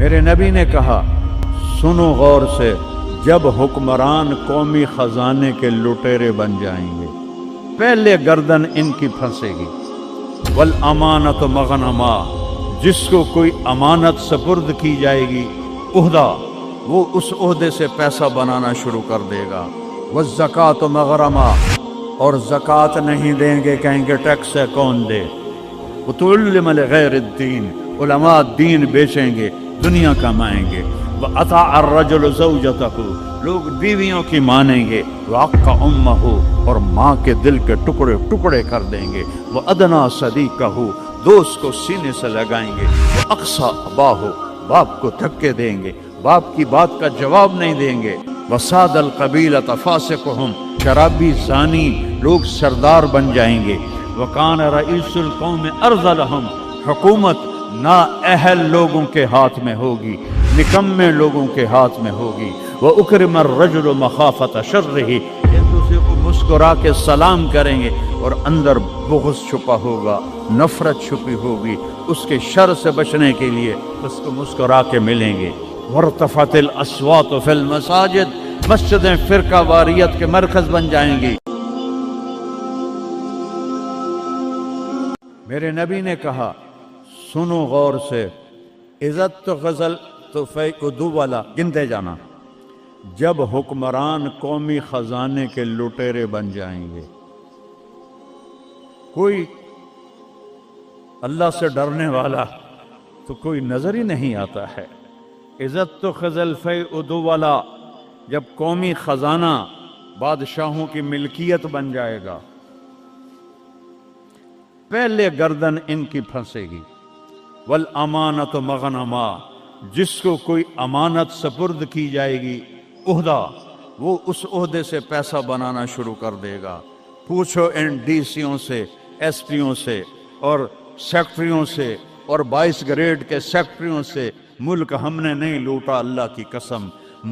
میرے نبی نے کہا سنو غور سے، جب حکمران قومی خزانے کے لٹیرے بن جائیں گے پہلے گردن ان کی پھنسے گی۔ والامانت مغنما، جس کو کوئی امانت سپرد کی جائے گی عہدہ، وہ اس عہدے سے پیسہ بنانا شروع کر دے گا۔ والزکوٰۃ مغرما، اور زکوٰۃ نہیں دیں گے، کہیں گے ٹیکس ہے کون دے۔ وتعلم لغیر الدین، علماء دین بیچیں گے، دنیا کمائیں گے۔ وَأَطَاعَ الرَّجُلُ زَوْجَتَهُ، لوگ بیویوں کی مانیں گے۔ وَعَقَّ أُمَّهُ، اور ماں کے دل کے ٹکڑے ٹکڑے کر دیں گے۔ وَأَدْنَىٰ صَدِيقَهُ، دوست کو سینے سے لگائیں گے۔ وَأَقْصَىٰ أَبَاهُ، باپ کو دھکے دیں گے، باپ کی بات کا جواب نہیں دیں گے۔ وَسَادَ الْقَبِيلَةَ فَاسِقُهُمْ، شرابی زانی لوگ سردار بن جائیں گے۔ وَكَانَ رَئِيسُ الْقَوْمِ أَرْذَلَهُمْ، حکومت نااہل لوگوں کے ہاتھ میں ہوگی، نکمے لوگوں کے ہاتھ میں ہوگی۔ وَأُكْرِمَ الرَّجُلُ مَخَافَةَ شَرِّهِ، ایک دوسرے کو مسکرا کے سلام کریں گے اور اندر بغض چھپا ہوگا، نفرت چھپی ہوگی، اس کے شر سے بچنے کے لیے اس کو مسکرا کے ملیں گے۔ وَارْتَفَعَتِ الْأَصْوَاتُ فِي الْمَسَاجِدِ، مسجدیں فرقہ واریت کے مرکز بن جائیں گی۔ میرے نبی نے کہا سنو غور سے، عزت تو غزل تو فیقدو والا، گنتے جانا، جب حکمران قومی خزانے کے لٹیرے بن جائیں گے، کوئی اللہ سے ڈرنے والا تو کوئی نظر ہی نہیں آتا ہے۔ عزت تو خزل فیقدو والا، جب قومی خزانہ بادشاہوں کی ملکیت بن جائے گا پہلے گردن ان کی پھنسے گی۔ والامانت مغنما، جس کو کوئی امانت سپرد کی جائے گی عہدہ، وہ اس عہدے سے پیسہ بنانا شروع کر دے گا۔ پوچھو ان ڈی سیوں سے، ایس پیوں سے اور سیکٹریوں سے اور 22 گریڈ کے سیکٹریوں سے، ملک ہم نے نہیں لوٹا اللہ کی قسم،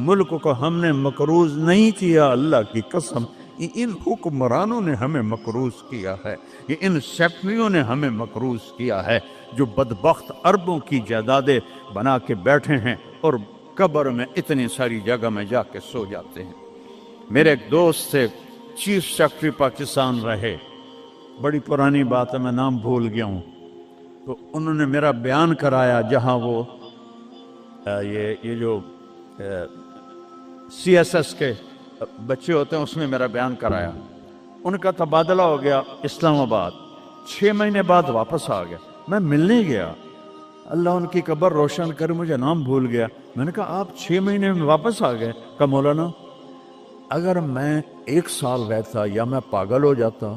ملک کو ہم نے مقروض نہیں کیا اللہ کی قسم، یہ ان حکمرانوں نے ہمیں مقروض کیا ہے، یہ ان سیکٹریوں نے ہمیں مقروض کیا ہے، جو بدبخت اربوں کی جائیدادیں بنا کے بیٹھے ہیں اور قبر میں اتنی ساری جگہ میں جا کے سو جاتے ہیں۔ میرے ایک دوست تھے، چیف سیکٹری پاکستان رہے، بڑی پرانی بات ہے، میں نام بھول گیا ہوں، تو انہوں نے میرا بیان کرایا جہاں وہ یہ جو سی ایس ایس کے بچے ہوتے ہیں اس میں میرا بیان کرایا۔ ان کا تبادلہ ہو گیا اسلام آباد، 6 مہینے بعد واپس آ گیا، میں ملنے گیا، اللہ ان کی قبر روشن کرے، مجھے نام بھول گیا۔ میں نے کہا آپ 6 مہینے میں واپس آ گئے؟ کہا مولانا اگر میں 1 سال رہتا یا میں پاگل ہو جاتا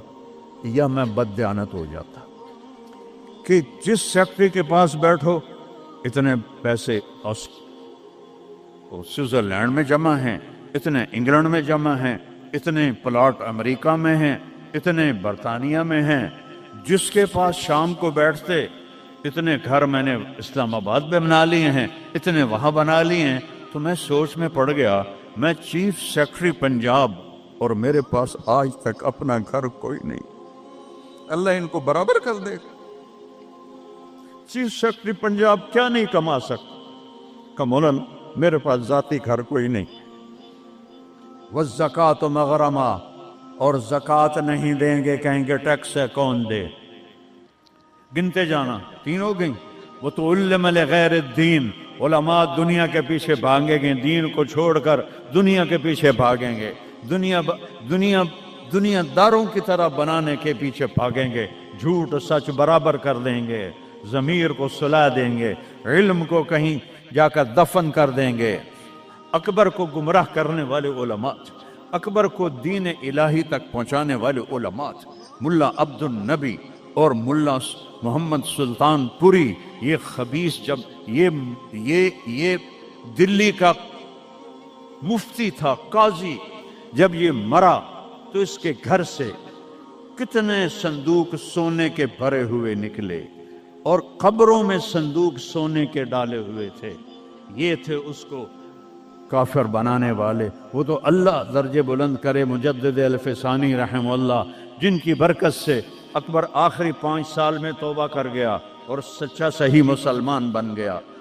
یا میں بددیانت ہو جاتا، کہ جس سیکٹری کے پاس بیٹھو اتنے پیسے سوئٹزرلینڈ میں جمع ہیں، اتنے انگلینڈ میں جمع ہیں، اتنے پلاٹ امریکہ میں ہیں، اتنے برطانیہ میں ہیں، جس کے پاس شام کو بیٹھتے اتنے گھر میں نے اسلام آباد میں بنا لیے ہیں، اتنے وہاں بنا لیے ہیں۔ تو میں سوچ میں پڑ گیا، میں چیف سیکٹری پنجاب اور میرے پاس آج تک اپنا گھر کوئی نہیں، اللہ ان کو برابر کر دے۔ چیف سیکٹری پنجاب کیا نہیں کما سکتا؟ کہ مولانا میرے پاس ذاتی گھر کوئی نہیں۔ والزکوٰۃ مغرما، اور زکوٰۃ نہیں دیں گے، کہیں گے ٹیکس ہے کون دے۔ گنتے جانا، 3 ہو گئیں۔ وَتُعَلِّمَ لِغَيْرِ الدِّينِ، علماء دنیا کے پیچھے بھاگیں گے، دین کو چھوڑ کر دنیا کے پیچھے بھاگیں گے، دنیا داروں کی طرح بنانے کے پیچھے بھاگیں گے، جھوٹ سچ برابر کر دیں گے، ضمیر کو سلا دیں گے، علم کو کہیں جا کر دفن کر دیں گے۔ اکبر کو گمراہ کرنے والے علماء، اکبر کو دین الہی تک پہنچانے والے علماء، ملا عبد النبی اور ملا محمد سلطان پوری، یہ خبیث، جب یہ دلی کا مفتی تھا، قاضی، جب یہ مرا تو اس کے گھر سے کتنے صندوق سونے کے بھرے ہوئے نکلے اور قبروں میں صندوق سونے کے ڈالے ہوئے تھے۔ یہ تھے اس کو کافر بنانے والے۔ وہ تو اللہ درجے بلند کرے مجدد الفسانی رحمہ اللہ، جن کی برکت سے اکبر آخری 5 سال میں توبہ کر گیا اور سچا صحیح مسلمان بن گیا،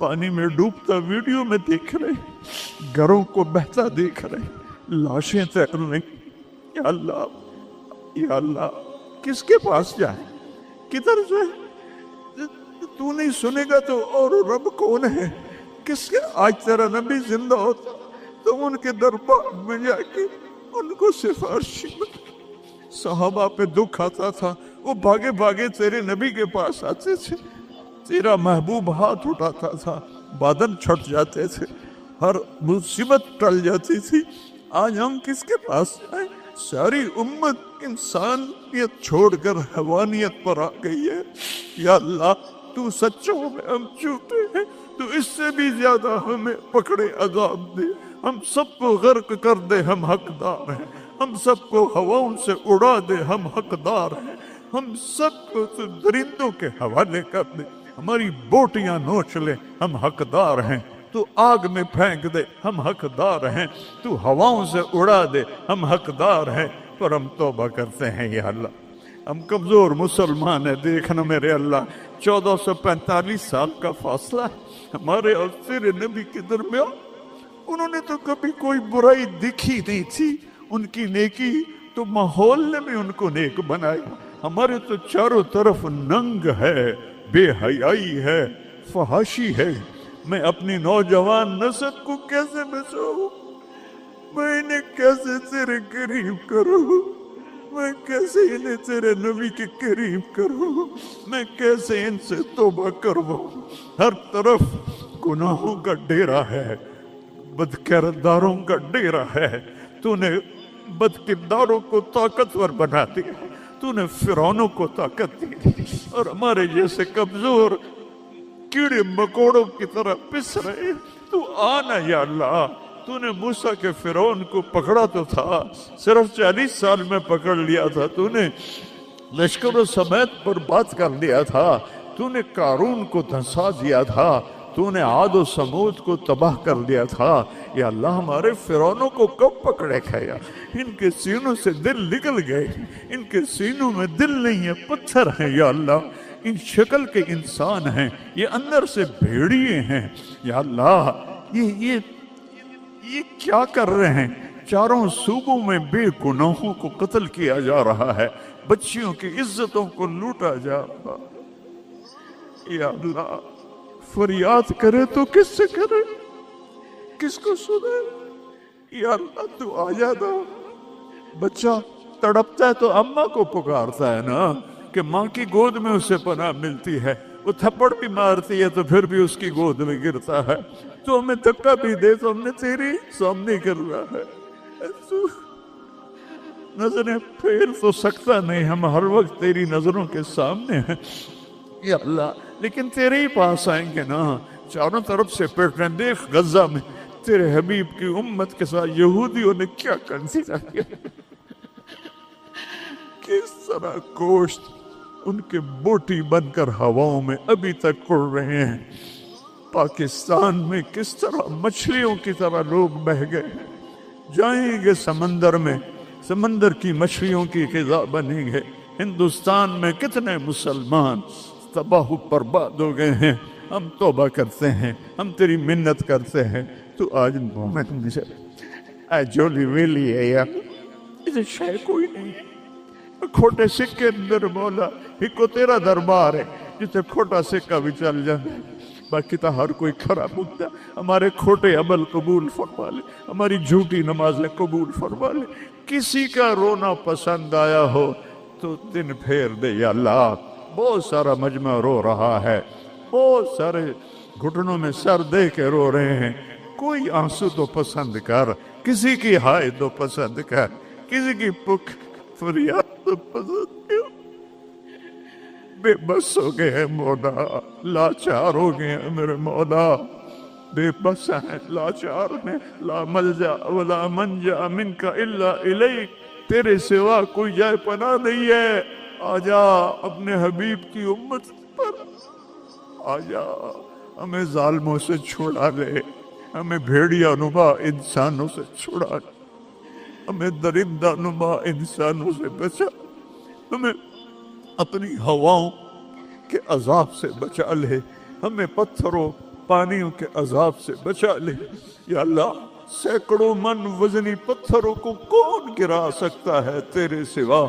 پانی میں ڈوبتا ویڈیو میں دیکھ رہے ہیں، گھروں کو بہتا دیکھ رہے ہیں، لاشیں تیر رہی۔ یا اللہ، یا اللہ، کس کے پاس جائیں، کدھر جائیں؟ تو نہیں سنے گا تو اور رب کون ہے؟ کس کے؟ آج تیرا نبی زندہ ہوتا تو ان کے دربار میں جا کے ان کو سفارشی صحابہ پہ دکھ آتا تھا، وہ بھاگے بھاگے تیرے نبی کے پاس آتے تھے، تیرا محبوب ہاتھ اٹھاتا تھا، بادل چھٹ جاتے تھے، ہر مصیبت ٹل جاتی تھی۔ آج ہم کس کے پاس آئیں؟ ساری امت انسانیت چھوڑ کر حیوانیت پر آ گئی ہے۔ یا اللہ، تو سچوں میں ہم جھوٹے ہیں، تو اس سے بھی زیادہ ہمیں پکڑے عذاب دے، ہم سب کو غرق کر دے، ہم حقدار ہیں، ہم سب کو ہواؤں سے اڑا دے، ہم حقدار ہیں، ہم سب کو تو درندوں کے حوالے کر دے، ہماری بوٹیاں نوچ لے، ہم حقدار ہیں، تو آگ میں پھینک دے، ہم حقدار ہیں، تو ہواؤں سے اڑا دے، ہم حقدار ہیں، پر ہم توبہ کرتے ہیں یا اللہ۔ ہم کمزور مسلمان ہیں، دیکھنا میرے اللہ، 1445 سال کا فاصلہ ہے ہمارے اور تیرے نبی کے درمیان۔ انہوں نے تو کبھی کوئی برائی دکھی نہیں تھی، ان کی نیکی تو ماحول نے بھی ان کو نیک بنایا۔ ہمارے تو چاروں طرف ننگ ہے، بے حیائی ہے، فحاشی ہے۔ میں اپنی نوجوان نسل کو کیسے بچاؤں؟ میں انہیں کیسے تیرے قریب کروں؟ میں کیسے انہیں تیرے نبی کے قریب کروں؟ میں کیسے ان سے توبہ کرواؤں؟ ہر طرف گناہوں کا ڈیرا ہے، بد کرداروں کا ڈیرا ہے۔ تو نے بد کرداروں کو طاقتور بنا دیا، تو نے فرعونوں کو طاقت دی، اور ہمارے جیسے کمزور کیڑے مکوڑوں کی طرح پس رہے۔ تو آنا یا اللہ، تو نے موسیٰ کے فرعون کو پکڑا تو تھا، صرف 40 سال میں پکڑ لیا تھا، تو نے لشکر و سمیت پر بات کر لیا تھا، تو نے قارون کو دھنسا دیا تھا، تو نے عاد و سمود کو تباہ کر دیا تھا۔ یا اللہ، ہمارے فرعونوں کو کب پکڑے کھایا؟ ان کے سینوں سے دل نکل گئے، ان کے سینوں میں دل نہیں ہے، پتھر ہیں یا اللہ، ان شکل کے انسان ہیں، یہ اندر سے بھیڑیے ہیں۔ یا اللہ، یہ کیا کر رہے ہیں؟ چاروں صوبوں میں بے گناہوں کو قتل کیا جا رہا ہے، بچیوں کی عزتوں کو لوٹا جا رہا ہے۔ یا اللہ، فریاد کرے تو کس سے کرے، کس کو سنے؟ یا اللہ، تو آ جاتا۔ بچہ تڑپتا ہے تو اماں کو پکارتا ہے نا، کہ ماں کی گود میں اسے پناہ ملتی ہے، وہ تھپڑ بھی مارتی ہے تو پھر بھی اس کی گود میں گرتا ہے، تو ہمیں دھکا بھی دے تو ہم نے تیری سامنے کر رہا ہے، تو نظریں پھیر تو سکتا نہیں، ہم ہر وقت تیری نظروں کے سامنے ہیں یا اللہ، لیکن تیرے ہی پاس آئیں گے نا۔ چاروں طرف سے پیٹ رہے، دیکھ غزہ میں تیرے حبیب کی امت کے ساتھ یہودیوں نے کیا کنسیڈر کیا، کس طرح گوشت ان کے بوٹی بن کر ہواؤں میں ابھی تک اڑ رہے ہیں۔ پاکستان میں کس طرح مچھلیوں کی طرح لوگ بہہ گئے ہیں، جائیں گے سمندر میں، سمندر کی مچھلیوں کی غذا بنیں گے۔ ہندوستان میں کتنے مسلمان تباہ و برباد ہو گئے ہیں۔ ہم توبہ کرتے ہیں، ہم تیری منت کرتے ہیں، تو آج میں تم سے جولی ویلی ہے یا اسے شے کوئی نہیں، کھوٹے سکے اندر مولا ایک تیرا دربار ہے جسے کھوٹا سکہ بھی چل جائے، باقی تو ہر کوئی کھڑا مکتا۔ ہمارے کھوٹے عمل قبول فرما لے، ہماری جھوٹی نمازیں قبول فرما لے۔ کسی کا رونا پسند آیا ہو تو دن پھیر دے یا اللہ۔ بہت سارا مجمع رو رہا ہے، بہت سارے گھٹنوں میں سر دے کے رو رہے ہیں، کوئی آنسو تو پسند کر، کسی کی ہائے تو پسند کر، کسی کی پک فریاد تو پسند کر۔ بے بس ہو گئے ہیں مولا، لاچار ہو گئے ہیں میرے مولا، بے بس ہیں، لاچار ہیں، لا ملجا ولا منجا منک الا الیک، تیرے سوا کوئی جائے پناہ نہیں ہے۔ آجا اپنے حبیب کی امت پر، آجا ہمیں ظالموں سے چھڑا لے، ہمیں بھیڑیا نما انسانوں سے چھڑا لے، ہمیں درندہ نما انسانوں سے بچا، ہمیں اپنی ہواؤں کے عذاب سے بچا لے، ہمیں پتھروں پانیوں کے عذاب سے بچا لے یا اللہ سینکڑوں من وزنی پتھروں کو کون گرا سکتا ہے تیرے سوا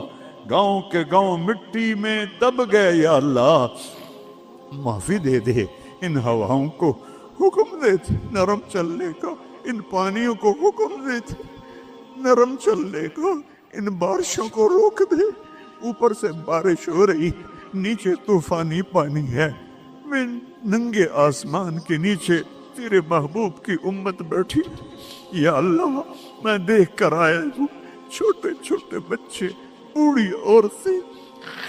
گاؤں کے گاؤں مٹی میں دب گئے یا اللہ معافی دے دے ان ہواؤں کو حکم دے دے نرم چلنے کا ان پانیوں کو حکم دے دے نرم چلنے کا ان بارشوں کو روک دے اوپر سے بارش ہو رہی نیچے طوفانی پانی ہے میں ننگے آسمان کے نیچے تیرے محبوب کی امت بیٹھی یا اللہ میں دیکھ کر آیا ہوں چھوٹے چھوٹے بچے بوڑھی عورتیں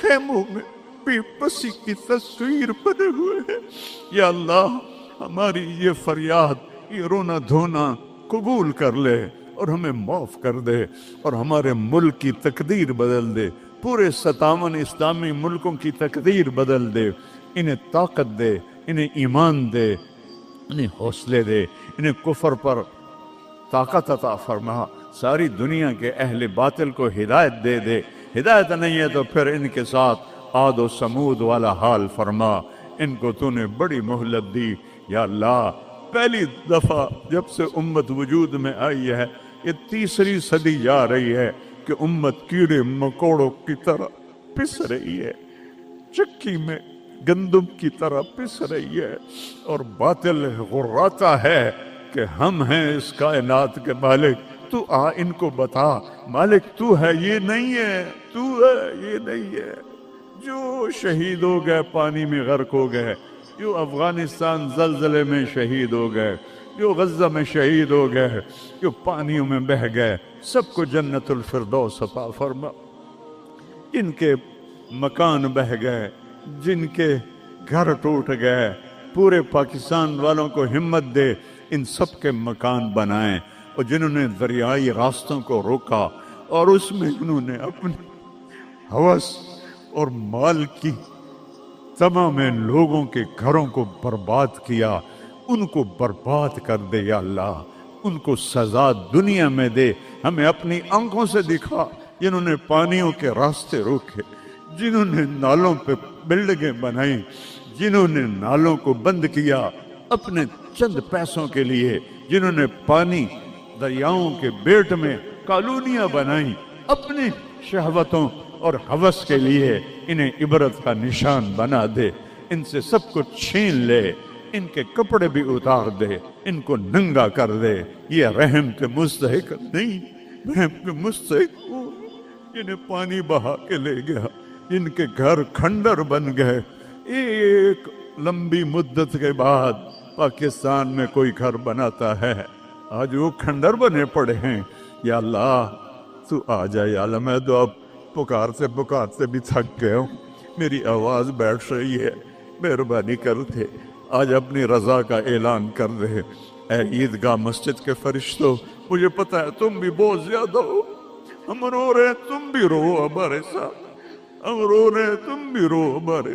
خیموں میں بے بسی کی تصویر بنے ہوئے ہیں یا اللہ ہماری یہ فریاد یہ رونا دھونا قبول کر لے اور ہمیں معاف کر دے اور ہمارے ملک کی تقدیر بدل دے پورے 57 اسلامی ملکوں کی تقدیر بدل دے انہیں طاقت دے انہیں ایمان دے انہیں حوصلے دے انہیں کفر پر طاقت عطا فرما ساری دنیا کے اہل باطل کو ہدایت دے دے ہدایت نہیں ہے تو پھر ان کے ساتھ عاد و سمود والا حال فرما ان کو تو نے بڑی مہلت دی یا اللہ پہلی دفعہ جب سے امت وجود میں آئی ہے یہ 3ری صدی جا رہی ہے کہ امت کیڑے مکوڑوں کی طرح پس رہی ہے چکی میں گندم کی طرح پس رہی ہے اور باطل غراتا ہے کہ ہم ہیں اس کائنات کے مالک تو آ ان کو بتا مالک تو ہے یہ نہیں ہے تو ہے یہ نہیں ہے جو شہید ہو گئے پانی میں غرق ہو گئے جو افغانستان زلزلے میں شہید ہو گئے جو غزہ میں شہید ہو گئے جو پانیوں میں بہہ گئے سب کو جنت الفردوس عطا فرما ان کے مکان بہہ گئے جن کے گھر ٹوٹ گئے پورے پاکستان والوں کو ہمت دے ان سب کے مکان بنائیں اور جنہوں نے دریائی راستوں کو روکا اور اس میں انہوں نے اپنی ہوس اور مال کی تمام لوگوں کے گھروں کو برباد کیا ان کو برباد کر دے یا اللہ ان کو سزا دنیا میں دے ہمیں اپنی آنکھوں سے دکھا جنہوں نے پانیوں کے راستے روکے جنہوں نے نالوں پہ بلڈنگیں بنائی جنہوں نے نالوں کو بند کیا اپنے چند پیسوں کے لیے جنہوں نے پانی دریاؤں کے بیٹ میں کالونیاں بنائیں اپنی شہوتوں اور ہوس کے لیے انہیں عبرت کا نشان بنا دے ان سے سب کچھ چھین لے ان کے کپڑے بھی اتار دے ان کو ننگا کر دے یہ رحم کے مستحق نہیں رحم کے مستحق ہو انہیں پانی بہا کے لے گیا ان کے گھر کھنڈر بن گئے ایک لمبی مدت کے بعد پاکستان میں کوئی گھر بناتا ہے آج وہ کھنڈر بنے پڑے ہیں یا اللہ تو آ جائے یا اللہ میں تو اب پکارتے بھی تھک گیا ہوں میری آواز بیٹھ رہی ہے مہربانی کرتے آج اپنی رضا کا اعلان کر دے اے عیدگاہ مسجد کے فرشتوں مجھے پتا ہے تم بھی بہت زیادہ ہو ہم رو رہے ہیں تم بھی رو ہمارے ساتھ ہم رو رہے ہیں تم بھی رو ہمارے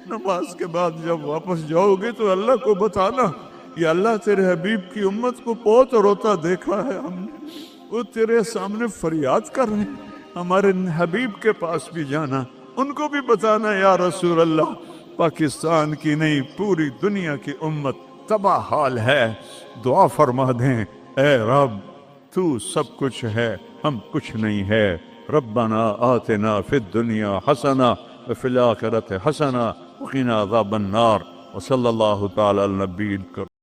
نماز کے بعد جب واپس جاؤ گے تو اللہ کو بتانا یا اللہ تیرے حبیب کی امت کو بہت روتا دیکھا ہے ہم نے وہ تیرے سامنے فریاد کر رہے ہیں ہمارے حبیب کے پاس بھی جانا ان کو بھی بتانا یا رسول اللہ پاکستان کی نہیں پوری دنیا کی امت تباہ حال ہے دعا فرما دیں اے رب تو سب کچھ ہے ہم کچھ نہیں ہے ربنا آتنا فی الدنیا حسنہ وفی الآخرۃ حسنہ وقنا عذاب النار وصلی اللہ تعالی علی النبی